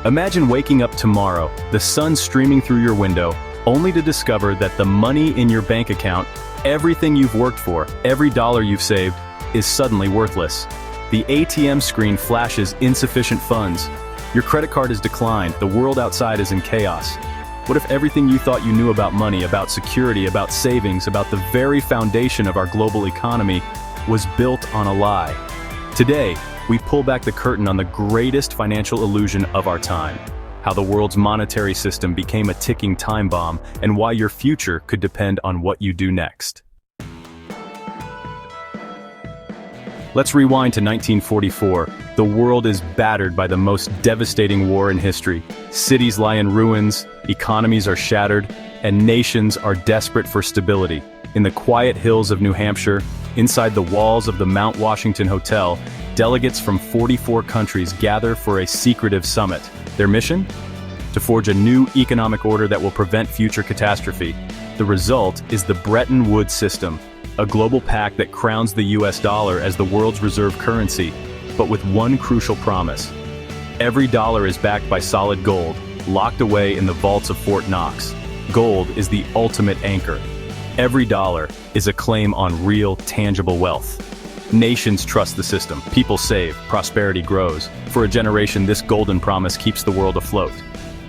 Imagine waking up tomorrow, the sun streaming through your window, only to discover that the money in your bank account, everything you've worked for, every dollar you've saved, is suddenly worthless. The ATM screen flashes insufficient funds. Your credit card is declined, the world outside is in chaos. What if everything you thought you knew about money, about security, about savings, about the very foundation of our global economy was built on a lie? Today, we pull back the curtain on the greatest financial illusion of our time, how the world's monetary system became a ticking time bomb, and why your future could depend on what you do next. Let's rewind to 1944. The world is battered by the most devastating war in history. Cities lie in ruins, economies are shattered, and nations are desperate for stability. In the quiet hills of New Hampshire, inside the walls of the Mount Washington Hotel, delegates from 44 countries gather for a secretive summit. Their mission? To forge a new economic order that will prevent future catastrophe. The result is the Bretton Woods system, a global pact that crowns the US dollar as the world's reserve currency, but with one crucial promise. Every dollar is backed by solid gold, locked away in the vaults of Fort Knox. Gold is the ultimate anchor. Every dollar is a claim on real, tangible wealth. Nations trust the system, people save, prosperity grows. For a generation, this golden promise keeps the world afloat.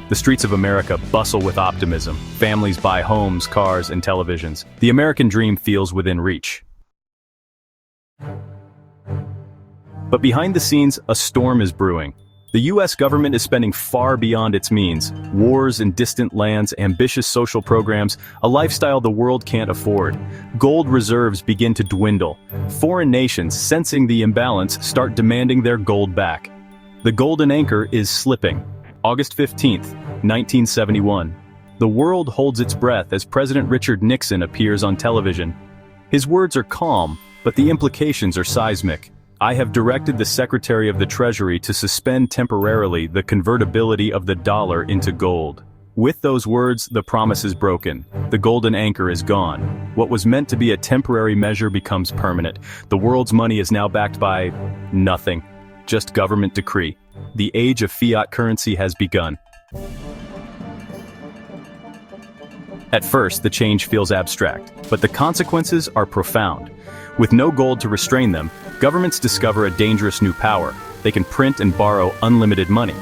The streets of America bustle with optimism. Families buy homes, cars, and televisions. The American dream feels within reach. But behind the scenes, a storm is brewing. The US government is spending far beyond its means. Wars in distant lands, ambitious social programs, a lifestyle the world can't afford. Gold reserves begin to dwindle. Foreign nations, sensing the imbalance, start demanding their gold back. The golden anchor is slipping. August 15th, 1971. The world holds its breath as President Richard Nixon appears on television. His words are calm, but the implications are seismic. I have directed the Secretary of the Treasury to suspend temporarily the convertibility of the dollar into gold. With those words, the promise is broken. The golden anchor is gone. What was meant to be a temporary measure becomes permanent. The world's money is now backed by nothing. Just government decree. The age of fiat currency has begun. At first, the change feels abstract, but the consequences are profound. With no gold to restrain them, governments discover a dangerous new power. They can print and borrow unlimited money.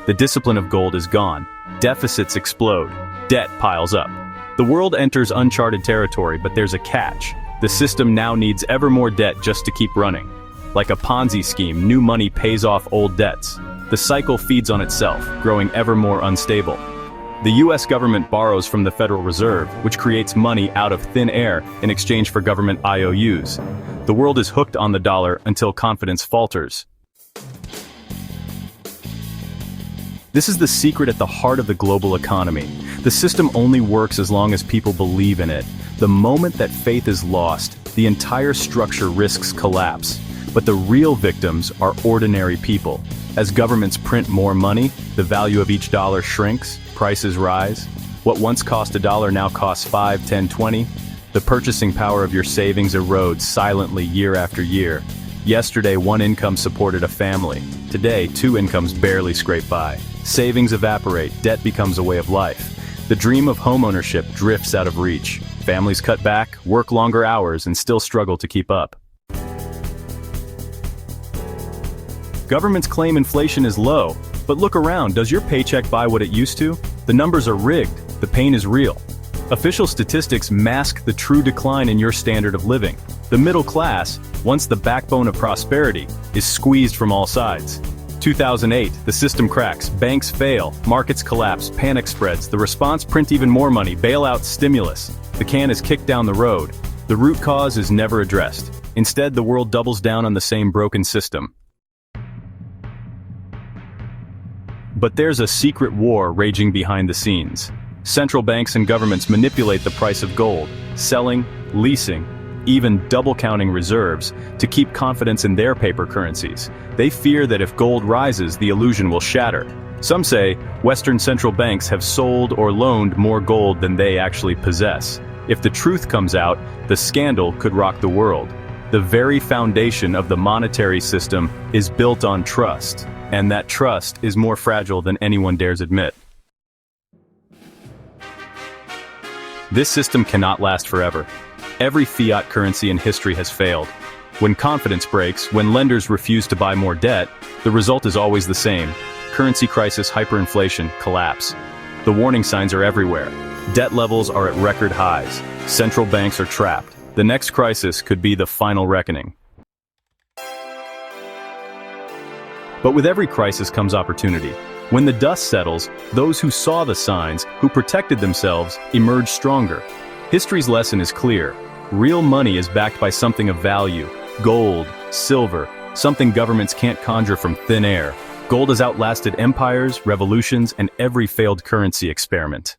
The discipline of gold is gone. Deficits explode. Debt piles up. The world enters uncharted territory, but there's a catch. The system now needs ever more debt just to keep running. Like a Ponzi scheme, new money pays off old debts. The cycle feeds on itself, growing ever more unstable. The US government borrows from the Federal Reserve, which creates money out of thin air in exchange for government IOUs. The world is hooked on the dollar until confidence falters. This is the secret at the heart of the global economy. The system only works as long as people believe in it. The moment that faith is lost, the entire structure risks collapse. But the real victims are ordinary people. As governments print more money, the value of each dollar shrinks, prices rise. What once cost $1 now costs 5, 10, 20. The purchasing power of your savings erodes silently year after year. Yesterday, one income supported a family. Today, two incomes barely scrape by. Savings evaporate, debt becomes a way of life. The dream of homeownership drifts out of reach. Families cut back, work longer hours, and still struggle to keep up. Governments claim inflation is low, but look around, does your paycheck buy what it used to? The numbers are rigged, the pain is real. Official statistics mask the true decline in your standard of living. The middle class, once the backbone of prosperity, is squeezed from all sides. 2008, the system cracks, banks fail, markets collapse, panic spreads, the response: print even more money, bailouts, stimulus. The can is kicked down the road. The root cause is never addressed. Instead, the world doubles down on the same broken system. But there's a secret war raging behind the scenes. Central banks and governments manipulate the price of gold, selling, leasing, even double-counting reserves to keep confidence in their paper currencies. They fear that if gold rises, the illusion will shatter. Some say Western central banks have sold or loaned more gold than they actually possess. If the truth comes out, the scandal could rock the world. The very foundation of the monetary system is built on trust, and that trust is more fragile than anyone dares admit. This system cannot last forever. Every fiat currency in history has failed. When confidence breaks, when lenders refuse to buy more debt, the result is always the same: currency crisis, hyperinflation, collapse. The warning signs are everywhere. Debt levels are at record highs. Central banks are trapped. The next crisis could be the final reckoning. But with every crisis comes opportunity. When the dust settles, those who saw the signs, who protected themselves, emerge stronger. History's lesson is clear. Real money is backed by something of value: gold, silver, something governments can't conjure from thin air. Gold has outlasted empires, revolutions, and every failed currency experiment.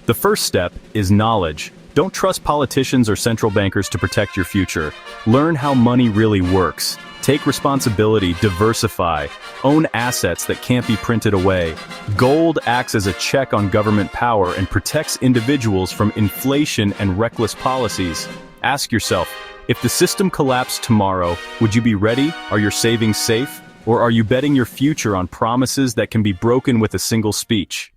The first step is knowledge. Don't trust politicians or central bankers to protect your future. Learn how money really works. Take responsibility, diversify, own assets that can't be printed away. Gold acts as a check on government power and protects individuals from inflation and reckless policies. Ask yourself, if the system collapsed tomorrow, would you be ready? Are your savings safe? Or are you betting your future on promises that can be broken with a single speech?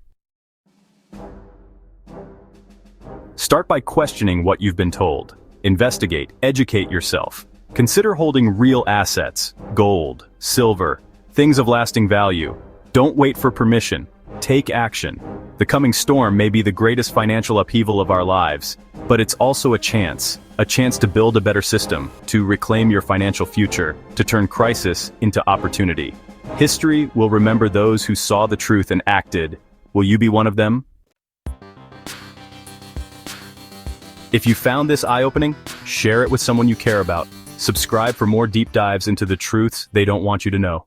Start by questioning what you've been told. Investigate, educate yourself. Consider holding real assets: gold, silver, things of lasting value. Don't wait for permission. Take action. The coming storm may be the greatest financial upheaval of our lives, but it's also a chance to build a better system, to reclaim your financial future, to turn crisis into opportunity. History will remember those who saw the truth and acted. Will you be one of them? If you found this eye-opening, share it with someone you care about. Subscribe for more deep dives into the truths they don't want you to know.